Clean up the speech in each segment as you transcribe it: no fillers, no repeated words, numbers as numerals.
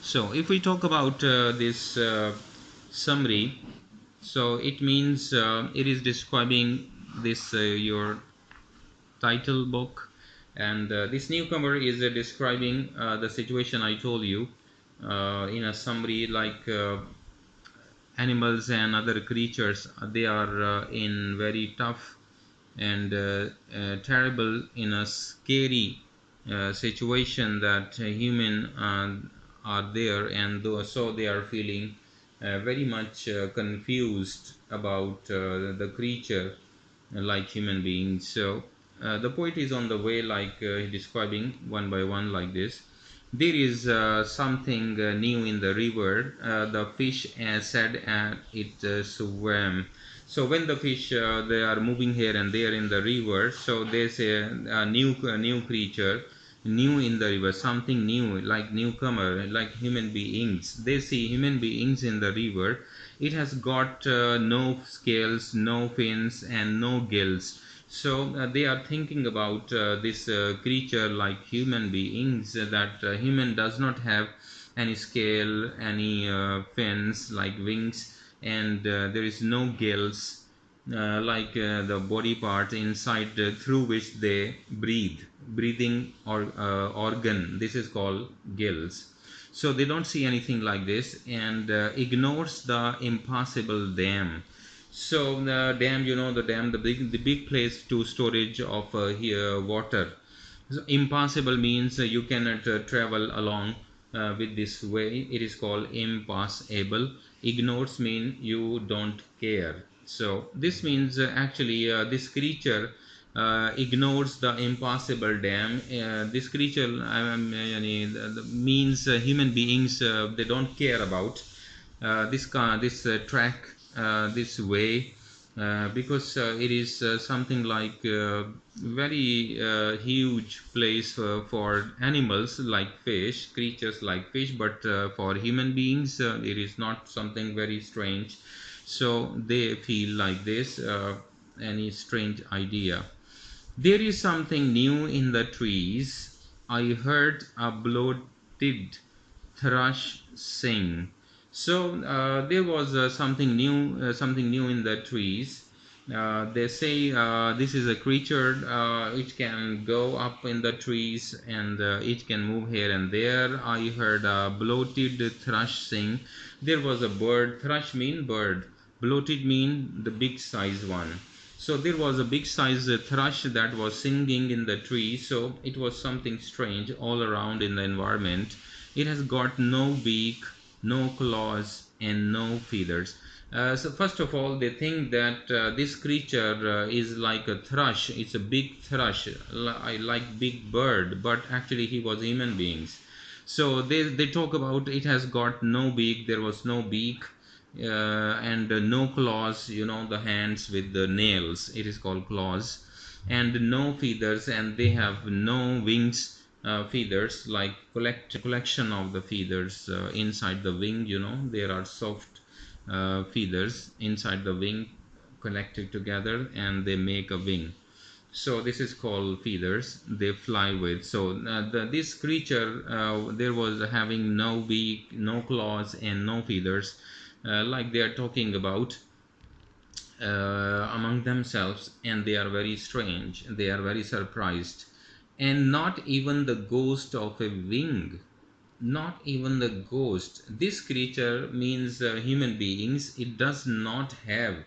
So if we talk about this summary, so it means it is describing this your title book, and this newcomer is describing the situation I told you in a summary, like animals and other creatures, they are in very tough and terrible, in a scary situation, that human are there, and so they are feeling very much confused about the creature, like human beings. So the poet is on the way, like describing one by one like this. There is something new in the river. The fish said, and it swam. So when the fish they are moving here and there in the river, so there's a new creature, new in the river, something new, like newcomer, like human beings. They see human beings in the river. It has got no scales, no fins, and no gills. So they are thinking about this creature like human beings, that human does not have any scale, any fins like wings, and there is no gills, like the body part inside, through which they breathing or organ. This is called gills. So they don't see anything like this, and ignores the impossible dam. So the dam, the dam, the big place to storage of here water. So impossible means you cannot travel along with this way. It is called impossible. Ignores mean you don't care. So this means actually this creature ignores the impossible dam. This creature means human beings, they don't care about this track, this way, because it is something like very huge place for animals like fish, creatures like fish, but for human beings it is not something very strange. So they feel like this, any strange idea. There is something new in the trees. I heard a bloated thrush sing. So there was something new in the trees. They say this is a creature which can go up in the trees, and it can move here and there. I heard a bloated thrush sing. There was a bird. Thrush mean bird. Bloated mean the big size one. So there was a big size thrush that was singing in the tree. So it was something strange all around in the environment. It has got no beak, no claws, and no feathers. So first of all, they think that this creature is like a thrush. It's a big thrush, like big bird, but actually he was human beings. So they talk about it has got no beak. There was no beak, and no claws. The hands with the nails. It is called claws, and no feathers, and they have no wings. Feathers, like collection of the feathers inside the wing. There are soft feathers inside the wing, connected together, and they make a wing. So this is called feathers they fly with. So this creature, there was having no beak, no claws, and no feathers, like they are talking about among themselves, and they are very strange, they are very surprised. And not even the ghost of a wing, not even the ghost. This creature means human beings. It does not have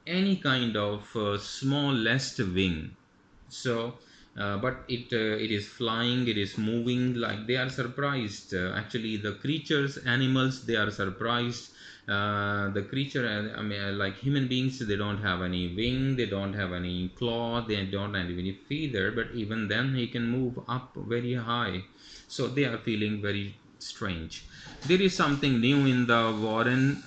any kind of smallest wing. So but it is flying, it is moving, like they are surprised. Actually the creatures, animals, they are surprised. The creature, I mean, like human beings, they don't have any wing, they don't have any claw, they don't have any feather, but even then he can move up very high. So they are feeling very strange. There is something new in the warren.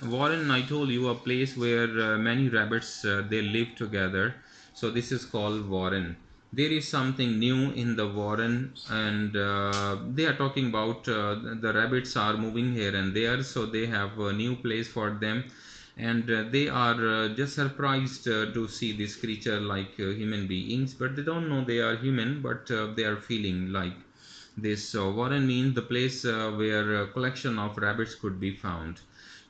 I told you, a place where many rabbits they live together. So this is called warren. There is something new in the warren, and they are talking about the rabbits are moving here and there, so they have a new place for them, and they are just surprised to see this creature like human beings, but they don't know they are human, but they are feeling like. This warren means the place where a collection of rabbits could be found.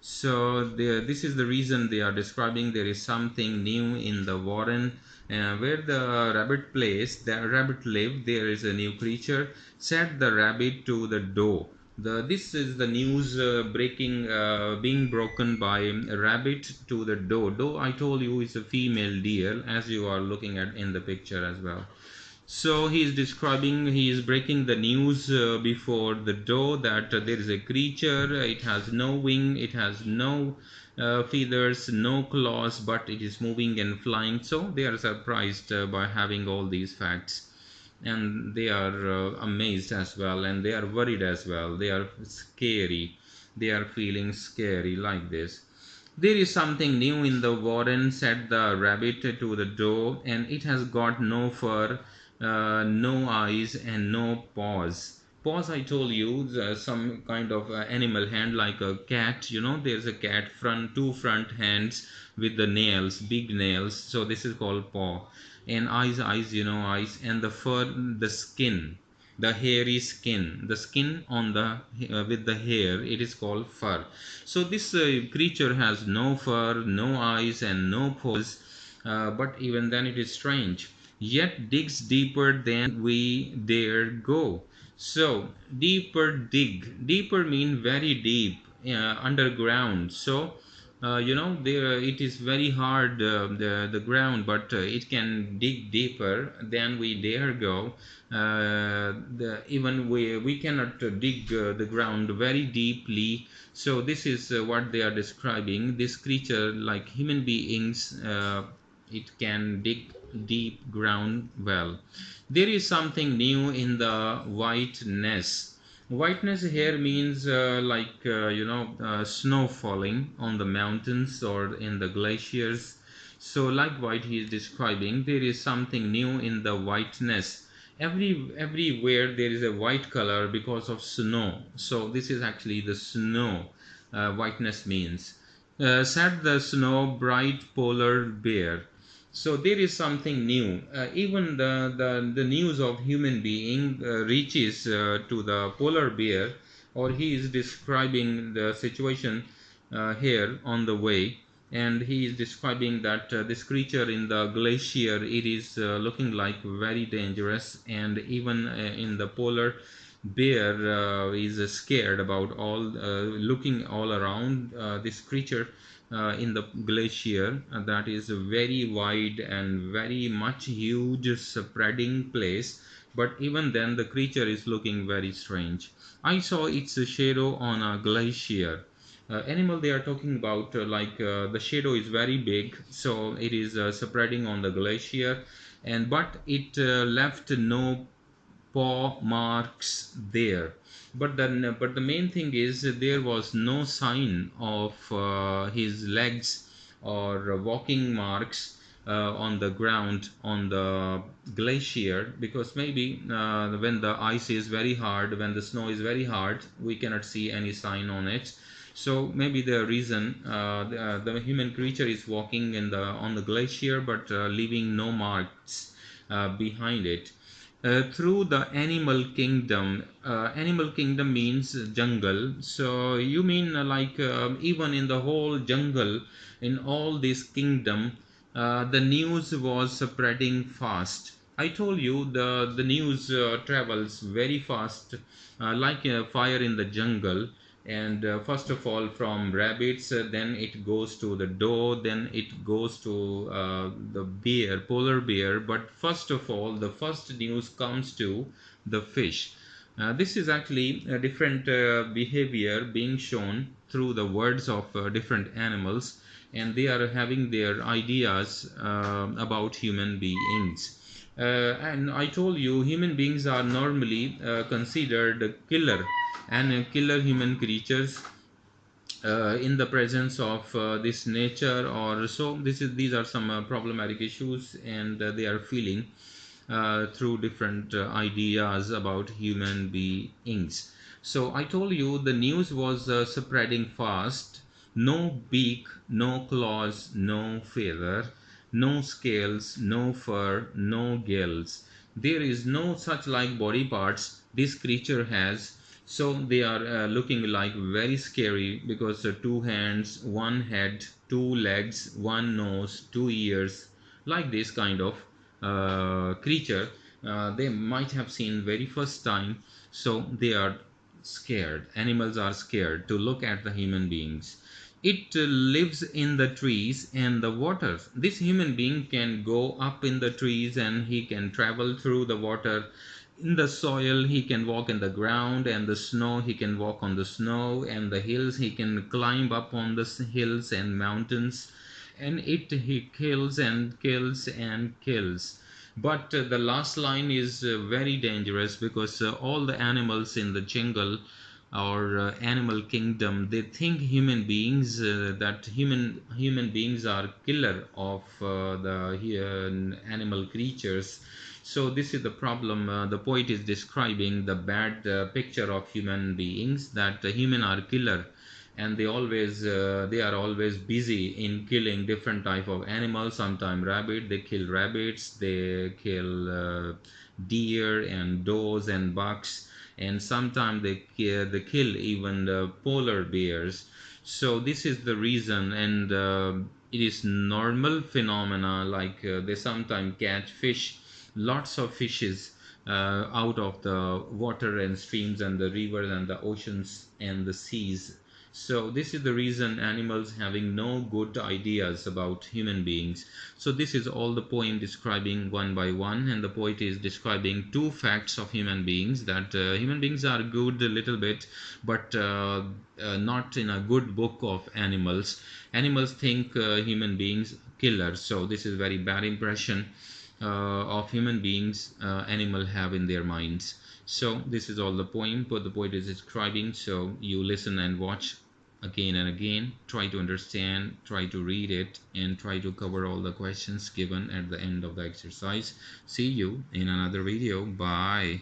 So this is the reason they are describing there is something new in the warren where the rabbit place, the rabbit live. There is a new creature. Set the rabbit to the door. This is the news breaking, being broken by a rabbit to the door. Doe, I told you, is a female deer, as you are looking at in the picture as well. So he is describing, he is breaking the news before the door that there is a creature. It has no wing, it has no feathers, no claws, but it is moving and flying. So they are surprised by having all these facts, and they are amazed as well, and they are worried as well. They are scary. They are feeling scary like this. There is something new in the warren, said the rabbit to the door, and it has got no fur, no eyes, and no paws. Paws, I told you, some kind of animal hand like a cat. You know, there's a cat front, two front hands with the nails, big nails. So this is called paw. And eyes, you know, eyes, and the fur, the skin, the hairy skin, the skin on the with the hair, it is called fur. So this creature has no fur, no eyes, and no paws, but even then it is strange, yet digs deeper than we dare go. So deeper, dig, deeper mean very deep, underground. So you know, there it is very hard, the ground, but it can dig deeper than we dare go. Even we cannot dig the ground very deeply. So this is what they are describing. This creature, like human beings, it can dig deep ground well. There is something new in the whiteness. Whiteness here means snow falling on the mountains or in the glaciers. So like white he is describing, there is something new in the whiteness. Everywhere there is a white color because of snow. So this is actually the snow, whiteness means. Said the snow bright polar bear. So there is something new. Even the news of human being reaches to the polar bear, or he is describing the situation here on the way, and he is describing that this creature in the glacier, it is looking like very dangerous, and even in the polar bear is scared about all, looking all around this creature in the glacier that is a very wide and very much huge spreading place, but even then the creature is looking very strange. I saw its shadow on a glacier. Animal they are talking about, the shadow is very big, so it is spreading on the glacier, and but it left no paw marks there. But the main thing is there was no sign of his legs or walking marks on the ground on the glacier, because maybe when the ice is very hard, when the snow is very hard, we cannot see any sign on it. So maybe the reason the human creature is walking in the on the glacier, but leaving no marks behind it. Through the animal kingdom. Animal kingdom means jungle. So you mean even in the whole jungle, in all this kingdom, the news was spreading fast. I told you the news travels very fast, like a fire in the jungle. And first of all from rabbits, then it goes to the doe, then it goes to the bear, polar bear, but first of all the first news comes to the fish. This is actually a different behavior being shown through the words of different animals, and they are having their ideas about human beings. And I told you human beings are normally considered killer and killer human creatures in the presence of this nature, or so these are some problematic issues, and they are feeling through different ideas about human beings. So I told you the news was spreading fast. No beak, no claws, no feather, no scales, no fur, no gills. There is no such like body parts this creature has. So they are looking like very scary because two hands, one head, two legs, one nose, two ears, like this kind of creature they might have seen very first time. So they are scared. Animals are scared to look at the human beings. It lives in the trees and the water. This human being can go up in the trees and he can travel through the water. In the soil, he can walk in the ground, and the snow, he can walk on the snow, and the hills, he can climb up on the hills and mountains. And it he kills and kills and kills. But the last line is very dangerous because all the animals in the jungle or animal kingdom, they think human beings that human beings are killer of the animal creatures. So this is the problem. The poet is describing the bad picture of human beings, that human are killer, and they are always busy in killing different type of animals. Sometimes rabbit, they kill rabbits, they kill deer and does and bucks, and sometimes they kill even the polar bears. So this is the reason. And it is normal phenomena, like they sometimes catch fish, lots of fishes out of the water and streams and the rivers and the oceans and the seas. So this is the reason animals having no good ideas about human beings. So this is all the poem describing one by one, and the poet is describing two facts of human beings, that human beings are good a little bit, but not in a good book of animals. Animals think human beings killers. So this is very bad impression of human beings animal have in their minds. So this is all the poem, but the poet is describing. So you listen and watch again and again, try to understand, try to read it, and try to cover all the questions given at the end of the exercise. See you in another video. Bye.